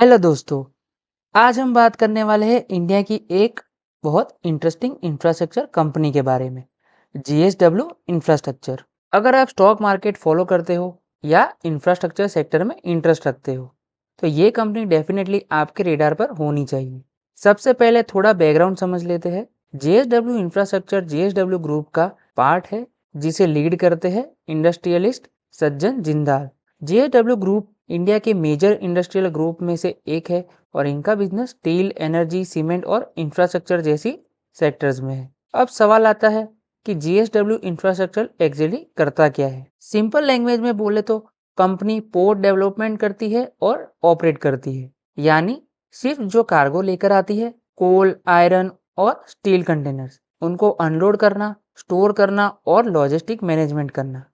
Hello दोस्तों, आज हम बात करने वाले हैं इंडिया की एक बहुत इंटरेस्टिंग इंफ्रास्ट्रक्चर कंपनी के बारे में, जीएसडब्ल्यू इंफ्रास्ट्रक्चर। अगर आप स्टॉक मार्केट फॉलो करते हो या इंफ्रास्ट्रक्चर सेक्टर में इंटरेस्ट रखते हो, तो ये कंपनी डेफिनेटली आपके रेडार पर होनी चाहिए। सबसे पहले थोड़ा बैकग्राउंड समझ लेते हैं। जीएसडब्ल्यू इंफ्रास्ट्रक्चर जीएसडब्ल्यू ग्रुप का पार्ट है, जिसे लीड करते हैं इंडस्ट्रियलिस्ट सज्जन जिंदाल। जीएसडब्ल्यू ग्रुप इंडिया के मेजर इंडस्ट्रियल ग्रुप में से एक है और इनका बिजनेस स्टील, एनर्जी, सीमेंट और इंफ्रास्ट्रक्चर जैसी सेक्टर्स में है। अब सवाल आता है कि जीएसडब्ल्यू इंफ्रास्ट्रक्चर एक्चुअली करता क्या है। सिंपल लैंग्वेज में बोले तो कंपनी पोर्ट डेवलपमेंट करती है और ऑपरेट करती है, यानी सिर्फ जो कार्गो लेकर आती है, कोल, आयरन और स्टील कंटेनर्स, उनको अनलोड करना, स्टोर करना और लॉजिस्टिक मैनेजमेंट करना,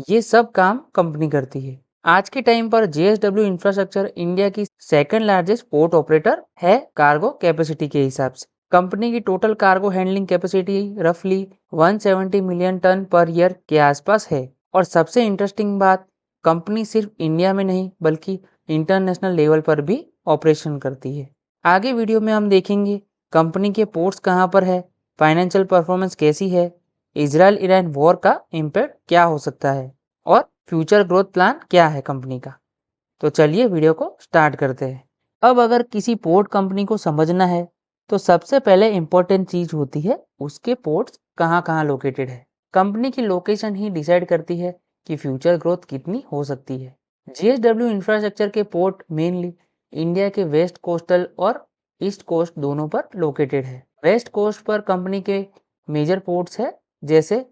ये सब काम कंपनी करती है। आज के टाइम पर जेएसडब्ल्यू इंफ्रास्ट्रक्चर इंडिया की सेकंड लार्जेस्ट पोर्ट ऑपरेटर है कार्गो कैपेसिटी के हिसाब से। कंपनी की टोटल कार्गो हैंडलिंग कैपेसिटी रफली 170 मिलियन टन पर ईयर के आसपास है। और सबसे इंटरेस्टिंग बात, कंपनी सिर्फ इंडिया में नहीं बल्कि इंटरनेशनल लेवल पर भी ऑपरेशन करती है। आगे वीडियो में हम देखेंगे कंपनी के पोर्ट्स कहाँ पर है, फाइनेंशियल परफॉर्मेंस कैसी है, इजराइल ईरान वॉर का इम्पैक्ट क्या हो सकता है और फ्यूचर ग्रोथ प्लान क्या है कंपनी का। तो चलिए वीडियो को स्टार्ट करते हैं। अब अगर किसी पोर्ट कंपनी को समझना है तो सबसे पहले इंपॉर्टेंट चीज होती है उसके पोर्ट्स कहाँ कहाँ लोकेटेड है। कंपनी की लोकेशन ही डिसाइड करती है कि फ्यूचर ग्रोथ कितनी हो सकती है। जेएसडब्ल्यू इंफ्रास्ट्रक्चर के पोर्ट मेनली इंडिया के वेस्ट कोस्टल और ईस्ट कोस्ट दोनों पर लोकेटेड है। वेस्ट कोस्ट पर कंपनी के मेजर पोर्ट्स है, जैसे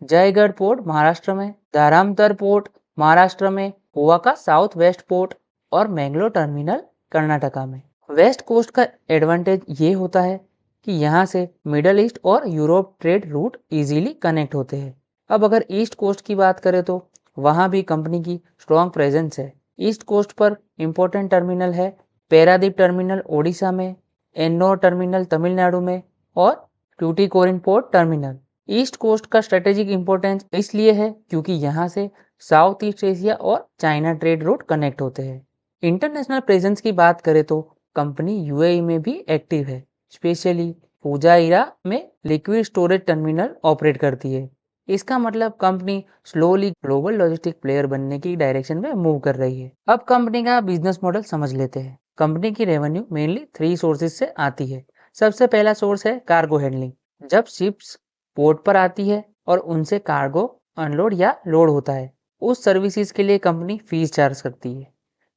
जयगढ़ पोर्ट महाराष्ट्र में, धारामतर पोर्ट महाराष्ट्र में, गोवा का साउथ वेस्ट पोर्ट और मैंगलोर टर्मिनल कर्नाटका में। वेस्ट कोस्ट का एडवांटेज ये होता है कि यहाँ से मिडल ईस्ट और Europe trade route easily connect होते हैं। अब अगर ईस्ट कोस्ट की बात करें तो वहाँ भी कंपनी की स्ट्रॉन्ग प्रेजेंस है। ईस्ट कोस्ट पर इम्पोर्टेंट टर्मिनल है पैरादीप टर्मिनल ओडिशा में, एन्नोर टर्मिनल तमिलनाडु में और Tuticorin port terminal. East coast का स्ट्रेटेजिक इंपॉर्टेंस इसलिए है क्योंकि यहाँ से साउथ ईस्ट एशिया और चाइना ट्रेड रूट कनेक्ट होते हैं। इंटरनेशनल प्रेजेंस की बात करें तो कंपनी यूएई में भी एक्टिव है, स्पेशली फुजाइरा में लिक्विड स्टोरेज टर्मिनल ऑपरेट करती है। इसका मतलब company slowly global logistic player बनने की डायरेक्शन में मूव कर रही है। अब कंपनी का बिजनेस मॉडल समझ लेते हैं। कंपनी की रेवेन्यू मेनली 3 सोर्सेज से आती है। सबसे पहला सोर्स है कार्गो हैंडलिंग। जब शिप्स पोर्ट पर आती है और उनसे कार्गो अनलोड या लोड होता है, उस सर्विसेज के लिए कंपनी फीस चार्ज करती है।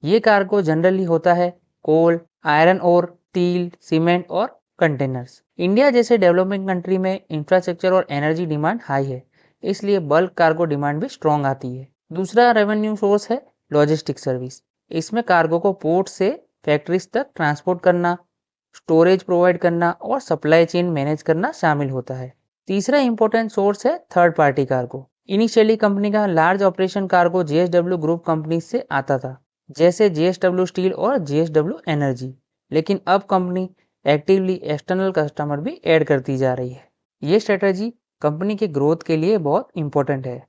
ये कार्गो जनरली होता है कोल, आयरन ओर, स्टील, सीमेंट और कंटेनर्स। इंडिया जैसे डेवलपिंग कंट्री में इंफ्रास्ट्रक्चर और एनर्जी डिमांड हाई है, इसलिए बल्क कार्गो डिमांड भी स्ट्रॉन्ग आती है। दूसरा रेवेन्यू सोर्स है लॉजिस्टिक सर्विस। इसमें कार्गो को पोर्ट से फैक्ट्रीज तक ट्रांसपोर्ट करना, स्टोरेज प्रोवाइड करना और सप्लाई चेन मैनेज करना शामिल होता है। तीसरा इंपॉर्टेंट सोर्स है third party cargo. Initially company का large operation cargo JSW group company से आता था, जैसे जेएसडब्ल्यू स्टील और जेएसडब्ल्यू एनर्जी। लेकिन अब कंपनी एक्टिवली एक्सटर्नल कस्टमर भी ऐड करती जा रही है। ये स्ट्रेटजी कंपनी के ग्रोथ के लिए बहुत इंपॉर्टेंट है।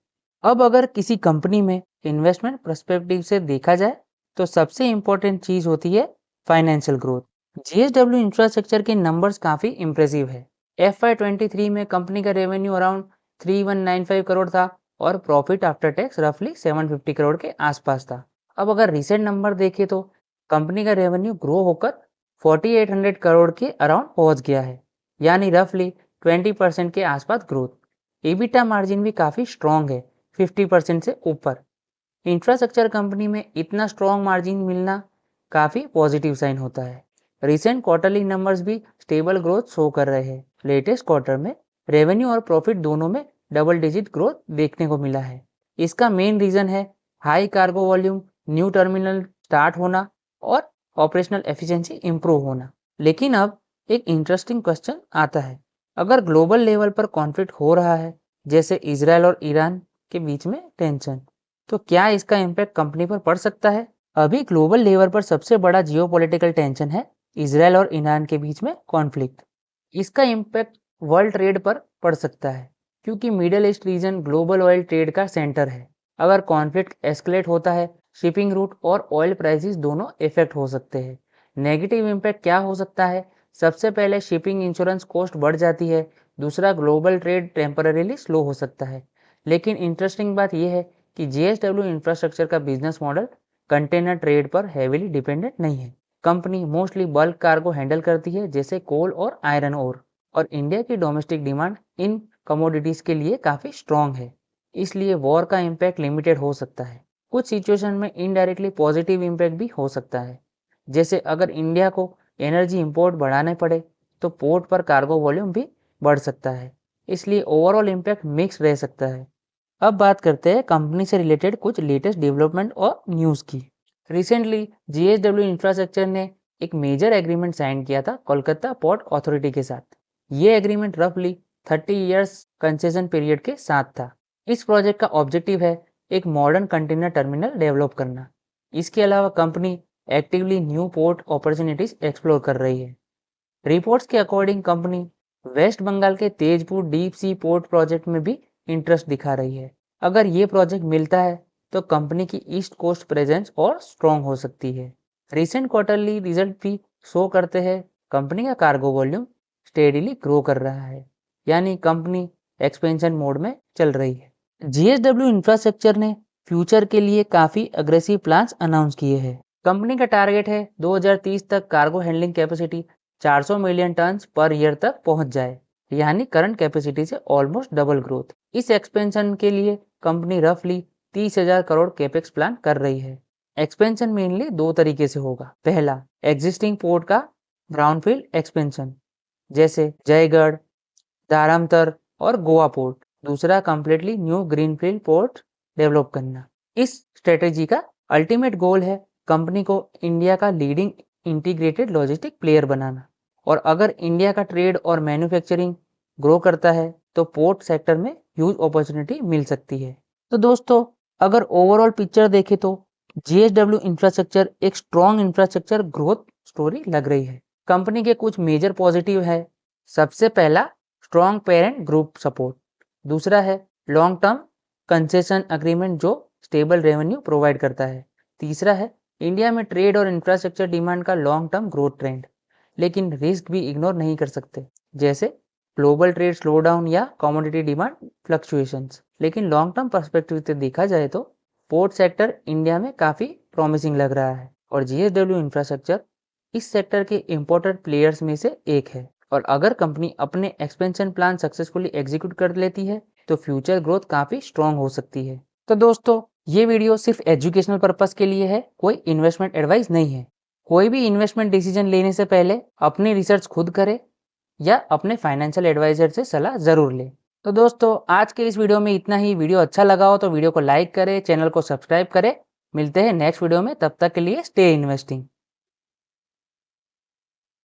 अब अगर किसी कंपनी में इन्वेस्टमेंट पर्सपेक्टिव से देखा जाए तो सबसे इंपॉर्टेंट चीज होती है फाइनेंशियल ग्रोथ। जीएसडब्ल्यू इंफ्रास्ट्रक्चर के नंबर्स काफी इंप्रेसिव है। FY23 में कंपनी का रेवेन्यू अराउंड 3195 करोड़ था और प्रॉफिट आफ्टर टैक्स रफली 750 करोड़ के आसपास था। अब अगर रिसेंट नंबर देखें तो कंपनी का रेवेन्यू ग्रो होकर 4800 करोड़ के अराउंड पहुंच गया है, यानी रफली 20% के आसपास ग्रोथ। एबिटा मार्जिन भी काफी स्ट्रॉन्ग है, 50% से ऊपर। इंफ्रास्ट्रक्चर कंपनी में इतना स्ट्रॉन्ग मार्जिन मिलना काफी पॉजिटिव साइन होता है। रिसेंट क्वार्टरली नंबर्स भी स्टेबल ग्रोथ शो कर रहे हैं। लेटेस्ट क्वार्टर में रेवेन्यू और प्रॉफिट दोनों में डबल डिजिट ग्रोथ देखने को मिला है। इसका मेन रीजन है high cargo volume, new terminal start होना और ऑपरेशनल एफिशिएंसी इंप्रूव होना। लेकिन अब एक इंटरेस्टिंग क्वेश्चन आता है, अगर ग्लोबल लेवल पर कॉन्फ्लिक्ट हो रहा है, जैसे इजराइल और ईरान के बीच में टेंशन, तो क्या इसका इम्पैक्ट कंपनी पर पड़ सकता है। अभी ग्लोबल लेवल पर सबसे बड़ा जियोपॉलिटिकल टेंशन है इजराइल और ईरान के बीच में कॉन्फ्लिक्ट। इसका इम्पैक्ट वर्ल्ड ट्रेड पर पड़ सकता है, क्योंकि middle east region global oil trade का सेंटर है। अगर कॉन्फ्लिक्ट एस्केलेट होता है, शिपिंग रूट और ऑयल प्राइसेस दोनों इफेक्ट हो सकते हैं। नेगेटिव इम्पैक्ट क्या हो सकता है? सबसे पहले शिपिंग इंश्योरेंस कॉस्ट बढ़ जाती है। दूसरा, ग्लोबल ट्रेड टेम्पररीली स्लो हो सकता है। लेकिन इंटरेस्टिंग बात यह है कि जेएसडब्ल्यू इंफ्रास्ट्रक्चर का बिजनेस मॉडल कंटेनर ट्रेड पर हेवीली डिपेंडेंट नहीं है। Company mostly bulk cargo handle करती है, जैसे कोल और आयरन ओर, और इंडिया की डोमेस्टिक डिमांड इन कमोडिटीज के लिए काफी स्ट्रांग है। इसलिए वॉर का इम्पैक्ट लिमिटेड हो सकता है। कुछ सिचुएशन में इनडायरेक्टली पॉजिटिव इम्पैक्ट भी हो सकता है, जैसे अगर इंडिया को एनर्जी इंपोर्ट बढ़ाने पड़े तो पोर्ट पर कार्गो वॉल्यूम भी बढ़ सकता है। इसलिए ओवरऑल इम्पैक्ट मिक्स रह सकता है। अब बात करते हैं कंपनी से रिलेटेड कुछ लेटेस्ट डेवलपमेंट और न्यूज़ की। रिसेंटली जेएसडब्ल्यू इंफ्रास्ट्रक्चर ने एक मेजर एग्रीमेंट साइन किया था कोलकाता पोर्ट अथॉरिटी के साथ। ये एग्रीमेंट रफली 30 इयर्स कंसेशन पीरियड के साथ था। इस प्रोजेक्ट का ऑब्जेक्टिव है एक मॉडर्न कंटेनर टर्मिनल डेवलप करना। इसके अलावा company actively new port opportunities explore कर रही है। रिपोर्ट्स के अकॉर्डिंग कंपनी वेस्ट बंगाल के Tezpur deep sea port project में भी इंटरेस्ट दिखा रही है। अगर ये प्रोजेक्ट मिलता है तो कंपनी की ईस्ट कोस्ट प्रेजेंस और स्ट्रॉन्ग हो सकती है। रिसेंट क्वार्टरली रिजल्ट भी शो करते हैं कंपनी का कार्गो वॉल्यूम स्टेडीली ग्रो कर रहा है, यानी कंपनी एक्सपेंशन मोड में चल रही है। जेएसडब्ल्यू इंफ्रास्ट्रक्चर ने फ्यूचर के लिए काफी अग्रेसिव प्लान्स अनाउंस किए हैं। कंपनी का टारगेट है 2030 तक cargo handling capacity 400 million ton per year तक पहुंच जाए, यानी करंट कैपेसिटी से ऑलमोस्ट डबल ग्रोथ। इस एक्सपेंशन के लिए कंपनी रफली 30,000 करोड़ कैपेक्स प्लान कर रही है। एक्सपेंशन मेनली दो तरीके से होगा। पहला, एग्जिस्टिंग पोर्ट का ब्राउनफील्ड एक्सपेंशन, जैसे जयगढ़, दारमतर और गोवा पोर्ट। दूसरा, completely new greenfield port develop करना। इस स्ट्रेटेजी का अल्टीमेट गोल है कंपनी को इंडिया का लीडिंग इंटीग्रेटेड लॉजिस्टिक प्लेयर बनाना। और अगर इंडिया का ट्रेड और मैन्युफैक्चरिंग ग्रो करता है तो पोर्ट सेक्टर में ह्यूज अपॉर्चुनिटी मिल सकती है। तो दोस्तों, अगर ओवरऑल पिक्चर देखें तो जेएसडब्ल्यू इंफ्रास्ट्रक्चर एक स्ट्रॉन्ग इंफ्रास्ट्रक्चर ग्रोथ स्टोरी लग रही है। कंपनी के कुछ मेजर पॉजिटिव है। सबसे पहला, स्ट्रॉन्ग पेरेंट ग्रुप सपोर्ट। दूसरा है लॉन्ग टर्म कंसेशन अग्रीमेंट जो स्टेबल रेवेन्यू प्रोवाइड करता है। तीसरा है इंडिया में ट्रेड और इंफ्रास्ट्रक्चर डिमांड का लॉन्ग टर्म ग्रोथ ट्रेंड। लेकिन रिस्क भी इग्नोर नहीं कर सकते, जैसे ग्लोबल ट्रेड स्लोडाउन या कमोडिटी डिमांड फ्लक्चुएशंस। लेकिन लॉन्ग टर्म पर्सपेक्टिव से देखा जाए तो पोर्ट सेक्टर इंडिया में काफी प्रॉमिसिंग लग रहा है और जेएसडब्ल्यू इंफ्रास्ट्रक्चर इस सेक्टर के इम्पोर्टेंट प्लेयर्स में से एक है। और अगर कंपनी अपने एक्सपेंशन प्लान सक्सेसफुली एग्जीक्यूट कर लेती है तो फ्यूचर ग्रोथ काफी स्ट्रांग हो सकती है। तो दोस्तों, ये वीडियो सिर्फ एजुकेशनल पर्पस के लिए है, कोई इन्वेस्टमेंट एडवाइस नहीं है। कोई भी इन्वेस्टमेंट डिसीजन लेने से पहले अपनी रिसर्च खुद करे या अपने फाइनेंशियल एडवाइजर से सलाह जरूर ले। तो दोस्तों, आज के इस वीडियो में इतना ही। वीडियो अच्छा लगा हो तो वीडियो को लाइक करें, चैनल को सब्सक्राइब करें। मिलते हैं नेक्स्ट वीडियो में, तब तक के लिए स्टे इन्वेस्टिंग।